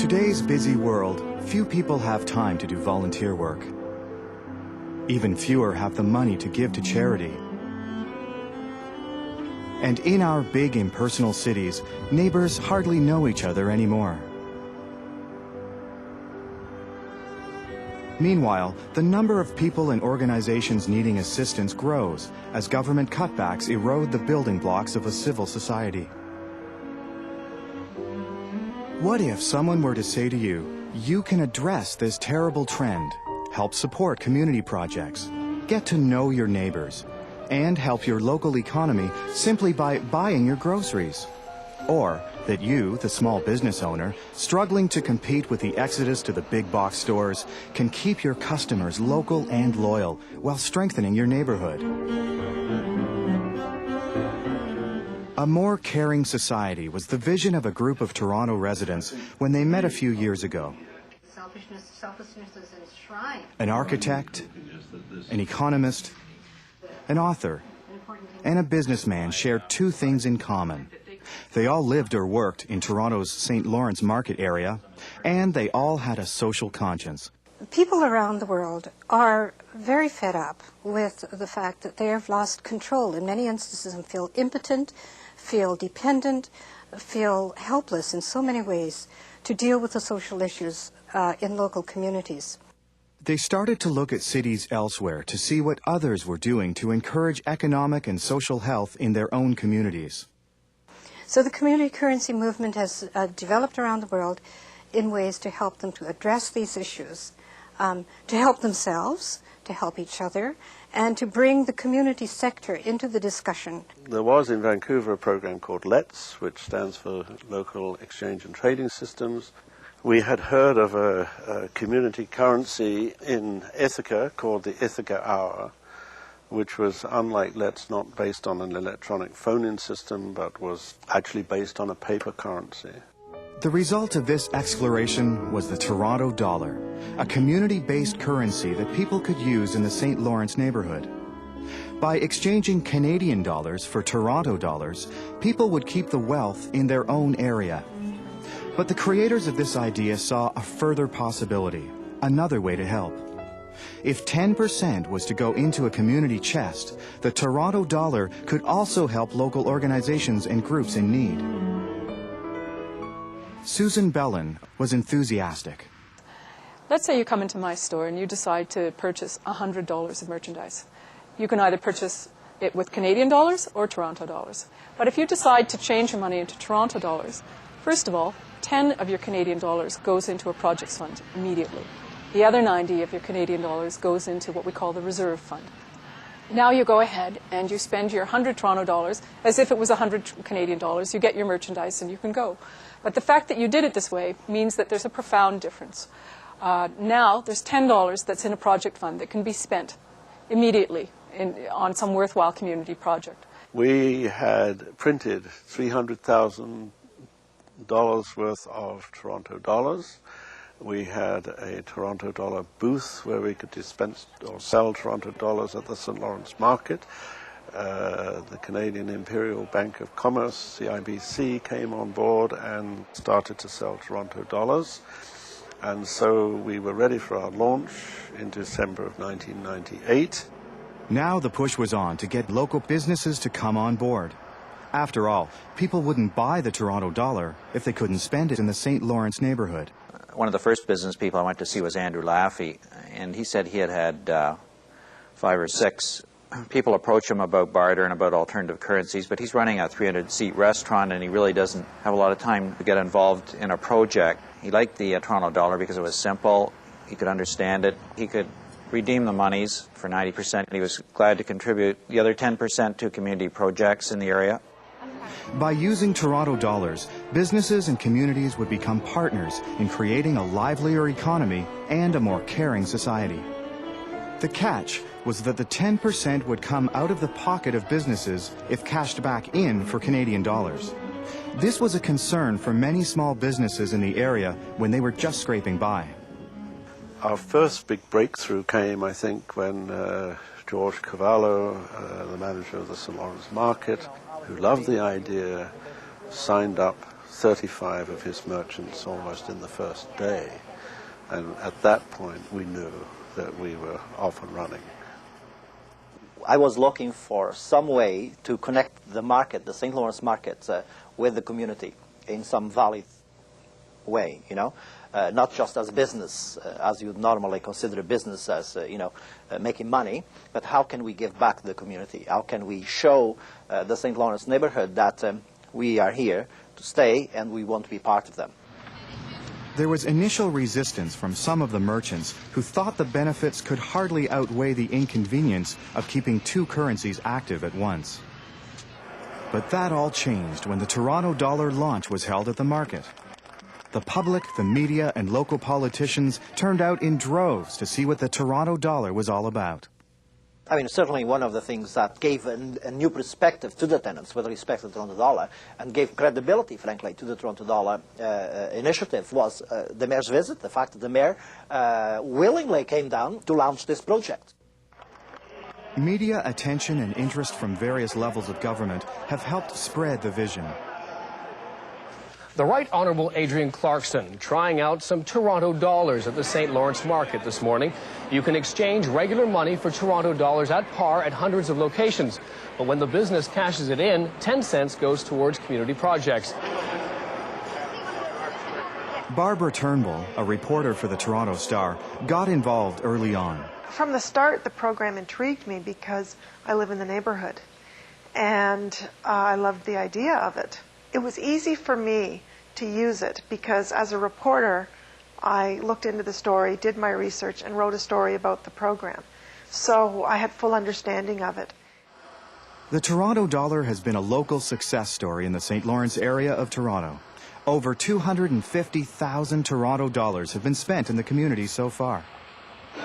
today's busy world, few people have time to do volunteer work. Even fewer have the money to give to charity. And in our big impersonal cities, neighbors hardly know each other anymore. Meanwhile, the number of people and organizations needing assistance grows as government cutbacks erode the building blocks of a civil society. What if someone were to say to you, you can address this terrible trend, help support community projects, get to know your neighbors, and help your local economy simply by buying your groceries? Or that you, the small business owner, struggling to compete with the exodus to the big box stores, can keep your customers local and loyal while strengthening your neighborhood. A more caring society was the vision of a group of Toronto residents when they met a few years ago. Selflessness is enshrined. An architect, an economist, an author, and a businessman shared two things in common. They all lived or worked in Toronto's St. Lawrence market area, and they all had a social conscience. People around the world are very fed up with the fact that they have lost control in many instances and feel impotent, feel dependent, feel helpless in so many ways to deal with the social issues in local communities. They started to look at cities elsewhere to see what others were doing to encourage economic and social health in their own communities. So the community currency movement has developed around the world in ways to help them to address these issues, to help themselves, to help each other, and to bring the community sector into the discussion. There was in Vancouver a program called LETS, which stands for Local Exchange and Trading Systems. We had heard of a community currency in Ithaca called the Ithaca Hour, which was, unlike LETS, not based on an electronic phone-in system, but was actually based on a paper currency. The result of this exploration was the Toronto dollar, a community-based currency that people could use in the St. Lawrence neighborhood. By exchanging Canadian dollars for Toronto dollars, people would keep the wealth in their own area. But the creators of this idea saw a further possibility, another way to help. If 10% was to go into a community chest, the Toronto dollar could also help local organizations and groups in need. Susan Bellin was enthusiastic. Let's say you come into my store and you decide to purchase $100 of merchandise. You can either purchase it with Canadian dollars or Toronto dollars. But if you decide to change your money into Toronto dollars, first of all, 10 of your Canadian dollars goes into a projects fund immediately. The other 90 of your Canadian dollars goes into what we call the reserve fund. Now you go ahead and you spend your 100 Toronto dollars as if it was 100 Canadian dollars. You get your merchandise and you can go. But the fact that you did it this way means that there's a profound difference. Now there's $10 that's in a project fund that can be spent immediately on some worthwhile community project. We had printed $300,000 worth of Toronto dollars. We had a Toronto dollar booth where we could dispense or sell Toronto dollars at the St. Lawrence market. The Canadian Imperial Bank of Commerce, CIBC, came on board and started to sell Toronto dollars. And so we were ready for our launch in December of 1998. Now the push was on to get local businesses to come on board. After all, people wouldn't buy the Toronto dollar if they couldn't spend it in the St. Lawrence neighborhood. One of the first business people I went to see was Andrew Laffey, and he said he had 5 or 6 people approach him about barter and about alternative currencies, but he's running a 300-seat restaurant and he really doesn't have a lot of time to get involved in a project. He liked the Toronto dollar because it was simple, he could understand it, he could redeem the monies for 90%, and he was glad to contribute the other 10% to community projects in the area. By using Toronto dollars, businesses and communities would become partners in creating a livelier economy and a more caring society. The catch was that the 10% would come out of the pocket of businesses if cashed back in for Canadian dollars. This was a concern for many small businesses in the area when they were just scraping by. Our first big breakthrough came, I think, when Joy Kogawa, the manager of the St. Lawrence market, who loved the idea, signed up 35 of his merchants almost in the first day. And at that point, we knew that we were off and running. I was looking for some way to connect the market, the St. Lawrence market, with the community in some valid way, you know, not just as business, as you'd normally consider business as, making money, but how can we give back to the community? How can we show the St. Lawrence neighborhood that we are here to stay and we want to be part of them? There was initial resistance from some of the merchants who thought the benefits could hardly outweigh the inconvenience of keeping two currencies active at once. But that all changed when the Toronto dollar launch was held at the market. The public, the media, and local politicians turned out in droves to see what the Toronto dollar was all about. I mean, certainly one of the things that gave a new perspective to the tenants with respect to the Toronto dollar and gave credibility, frankly, to the Toronto dollar initiative was the mayor's visit, the fact that the mayor willingly came down to launch this project. Media attention and interest from various levels of government have helped spread the vision. The Right Honourable Adrian Clarkson trying out some Toronto dollars at the St. Lawrence Market this morning. You can exchange regular money for Toronto dollars at par at hundreds of locations. But when the business cashes it in, 10 cents goes towards community projects. Barbara Turnbull, a reporter for the Toronto Star, got involved early on. From the start, the program intrigued me because I live in the neighborhood, and I loved the idea of it. It was easy for me to use it because as a reporter, I looked into the story, did my research, and wrote a story about the program. So I had full understanding of it. The Toronto dollar has been a local success story in the St. Lawrence area of Toronto. Over 250,000 Toronto dollars have been spent in the community so far.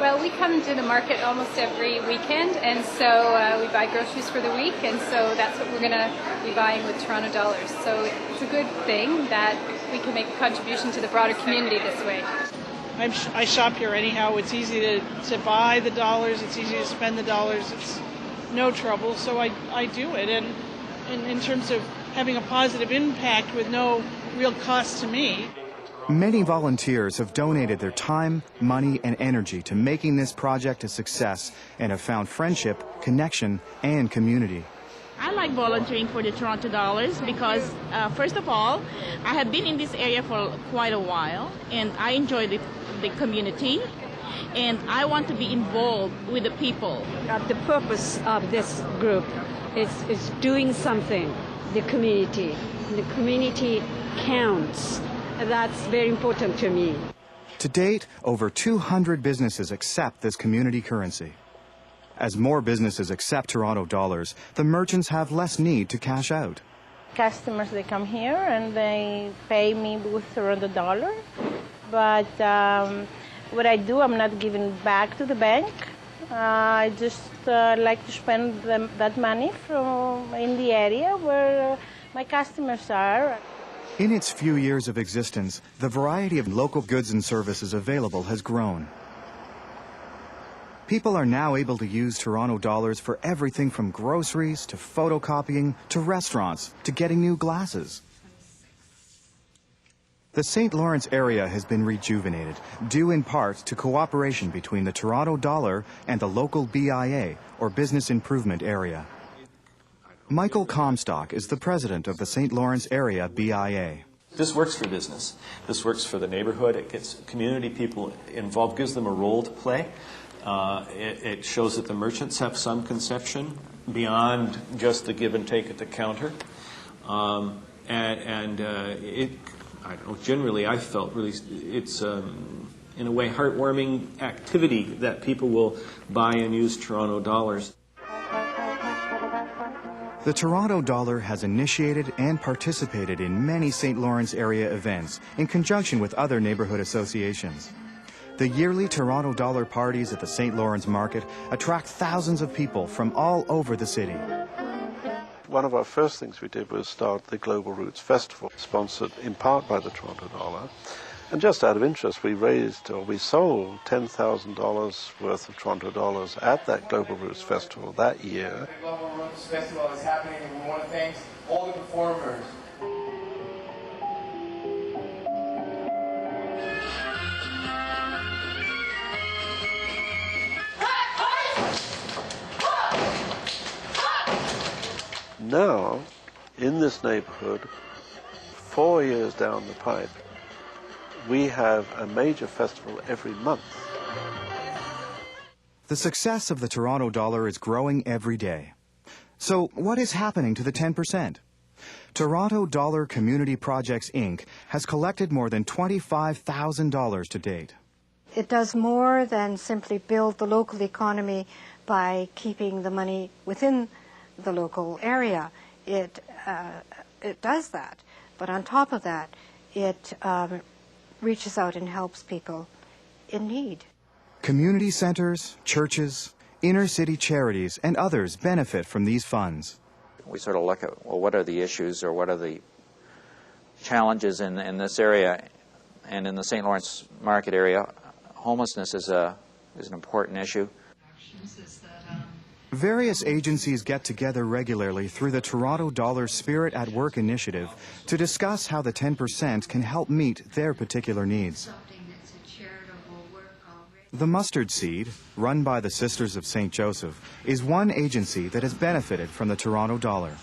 Well, we come to the market almost every weekend, and so we buy groceries for the week, and so that's what we're going to be buying with Toronto dollars. So it's a good thing that we can make a contribution to the broader community this way. I shop here anyhow. It's easy to buy the dollars. It's easy to spend the dollars. It's no trouble, so I do it. And in terms of having a positive impact with no real cost to me. Many volunteers have donated their time, money, and energy to making this project a success and have found friendship, connection, and community. I like volunteering for the Toronto Dollars because, first of all, I have been in this area for quite a while, and I enjoy the community, and I want to be involved with the people. The purpose of this group is doing something, the community. The community counts. That's very important to me. To date, over 200 businesses accept this community currency. As more businesses accept Toronto dollars, the merchants have less need to cash out. Customers, they come here and they pay me with Toronto dollar. But what I do, I'm not giving back to the bank. I just like to spend that money in the area where my customers are. In its few years of existence, the variety of local goods and services available has grown. People are now able to use Toronto dollars for everything from groceries to photocopying to restaurants to getting new glasses. The St. Lawrence area has been rejuvenated, due in part to cooperation between the Toronto dollar and the local BIA, or Business Improvement Area. Michael Comstock is the president of the St. Lawrence Area BIA. This works for business. This works for the neighborhood. It gets community people involved, gives them a role to play. It shows that the merchants have some conception beyond just the give and take at the counter. Generally I felt really it's in a way heartwarming activity that people will buy and use Toronto dollars. The Toronto dollar has initiated and participated in many St. Lawrence area events in conjunction with other neighborhood associations. The yearly Toronto dollar parties at the St. Lawrence Market attract thousands of people from all over the city. One of our first things we did was start the Global Roots Festival, sponsored in part by the Toronto dollar. And just out of interest, we sold $10,000 worth of Toronto dollars at that Global Roots Festival that year. The Global Roots Festival is happening, and we want to thank all the performers. Now, in this neighborhood, 4 years down the pipe, we have a major festival every month. The success of the Toronto dollar is growing every day. So what is happening to the 10%? Toronto Dollar Community Projects, Inc. has collected more than $25,000 to date. It does more than simply build the local economy by keeping the money within the local area. It does that, but on top of that, it reaches out and helps people in need. Community centers, churches, inner city charities, and others benefit from these funds. We sort of look at, well, what are the issues or what are the challenges in this area, and in the St. Lawrence market area. Homelessness is an important issue. Various agencies get together regularly through the Toronto Dollar Spirit at Work initiative to discuss how the 10% can help meet their particular needs. The Mustard Seed, run by the Sisters of St. Joseph, is one agency that has benefited from the Toronto dollar.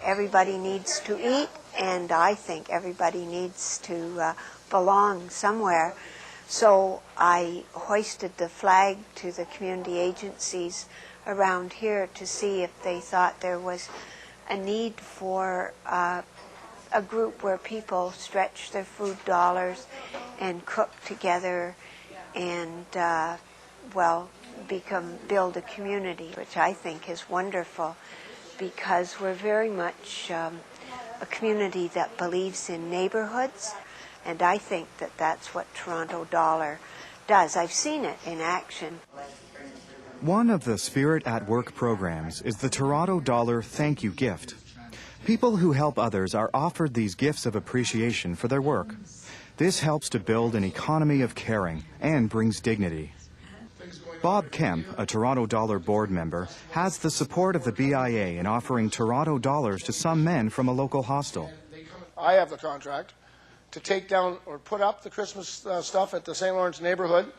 Everybody needs to eat, and I think everybody needs to belong somewhere. So I hoisted the flag to the community agencies around here to see if they thought there was a need for a group where people stretch their food dollars and cook together and, build a community, which I think is wonderful because we're very much a community that believes in neighborhoods, and I think that that's what Toronto Dollar does. I've seen it in action. One of the Spirit at Work programs is the Toronto Dollar Thank You Gift. People who help others are offered these gifts of appreciation for their work. This helps to build an economy of caring and brings dignity. Bob Kemp, a Toronto Dollar board member, has the support of the BIA in offering Toronto dollars to some men from a local hostel. I have the contract to take down or put up the Christmas stuff at the St. Lawrence neighborhood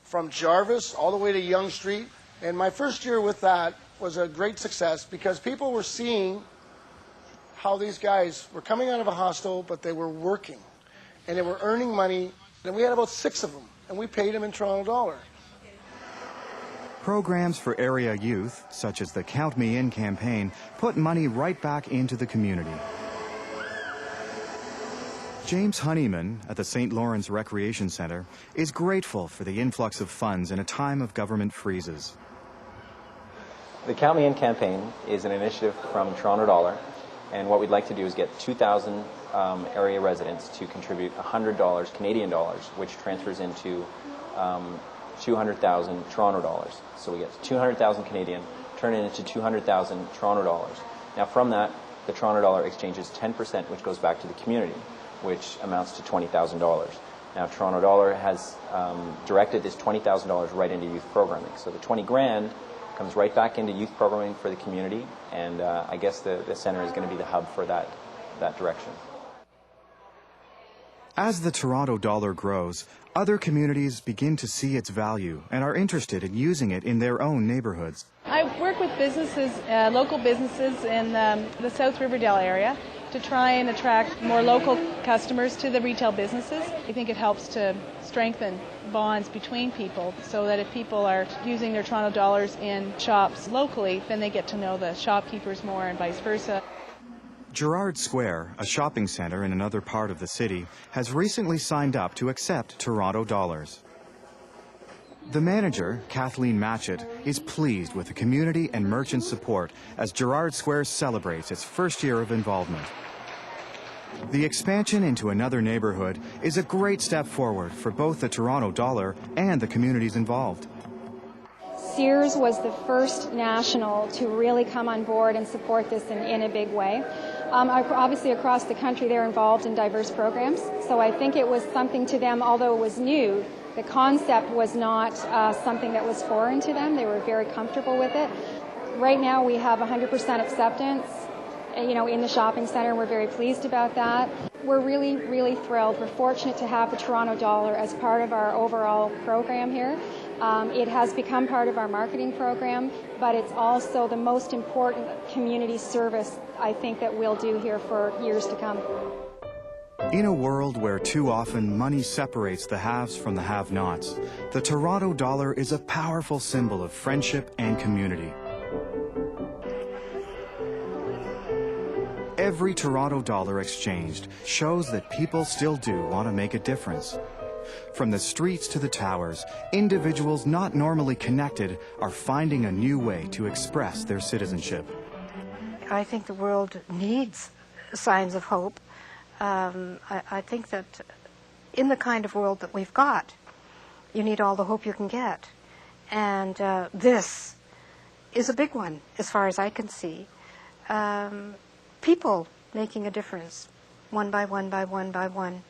from Jarvis all the way to Yonge Street. And my first year with that was a great success because people were seeing how these guys were coming out of a hostel, but they were working. And they were earning money, and we had about 6 of them, and we paid them in Toronto dollar. Programs for area youth, such as the Count Me In campaign, put money right back into the community. James Honeyman at the St. Lawrence Recreation Centre is grateful for the influx of funds in a time of government freezes. The Count Me In campaign is an initiative from Toronto Dollar, and what we'd like to do is get 2,000 area residents to contribute $100 Canadian dollars, which transfers into 200,000 Toronto dollars. So we get 200,000 Canadian, turn it into 200,000 Toronto dollars. Now from that, the Toronto dollar exchanges 10%, which goes back to the community, which amounts to $20,000. Now Toronto Dollar has directed this $20,000 right into youth programming. So the 20 grand comes right back into youth programming for the community, and I guess the center is going to be the hub for that direction. As the Toronto dollar grows, other communities begin to see its value and are interested in using it in their own neighborhoods. I work with businesses, local businesses in the South Riverdale area to try and attract more local customers to the retail businesses. I think it helps to strengthen bonds between people so that if people are using their Toronto dollars in shops locally, then they get to know the shopkeepers more and vice versa. Gerrard Square, a shopping center in another part of the city, has recently signed up to accept Toronto dollars. The manager, Kathleen Matchett, is pleased with the community and merchant support as Gerrard Square celebrates its first year of involvement. The expansion into another neighborhood is a great step forward for both the Toronto dollar and the communities involved. Sears was the first national to really come on board and support this in a big way. Obviously across the country they're involved in diverse programs, so I think it was something to them, although it was new, the concept was not something that was foreign to them. They were very comfortable with it. Right now we have 100% acceptance, in the shopping center. We're very pleased about that. We're really, really thrilled. We're fortunate to have the Toronto dollar as part of our overall program here. It has become part of our marketing program, but it's also the most important community service I think that we'll do here for years to come. In a world where too often money separates the haves from the have-nots, the Toronto dollar is a powerful symbol of friendship and community. Every Toronto dollar exchanged shows that people still do want to make a difference. From the streets to the towers, individuals not normally connected are finding a new way to express their citizenship. I think the world needs signs of hope. I think that in the kind of world that we've got, you need all the hope you can get. And this is a big one, as far as I can see. People making a difference, one by one by one by one.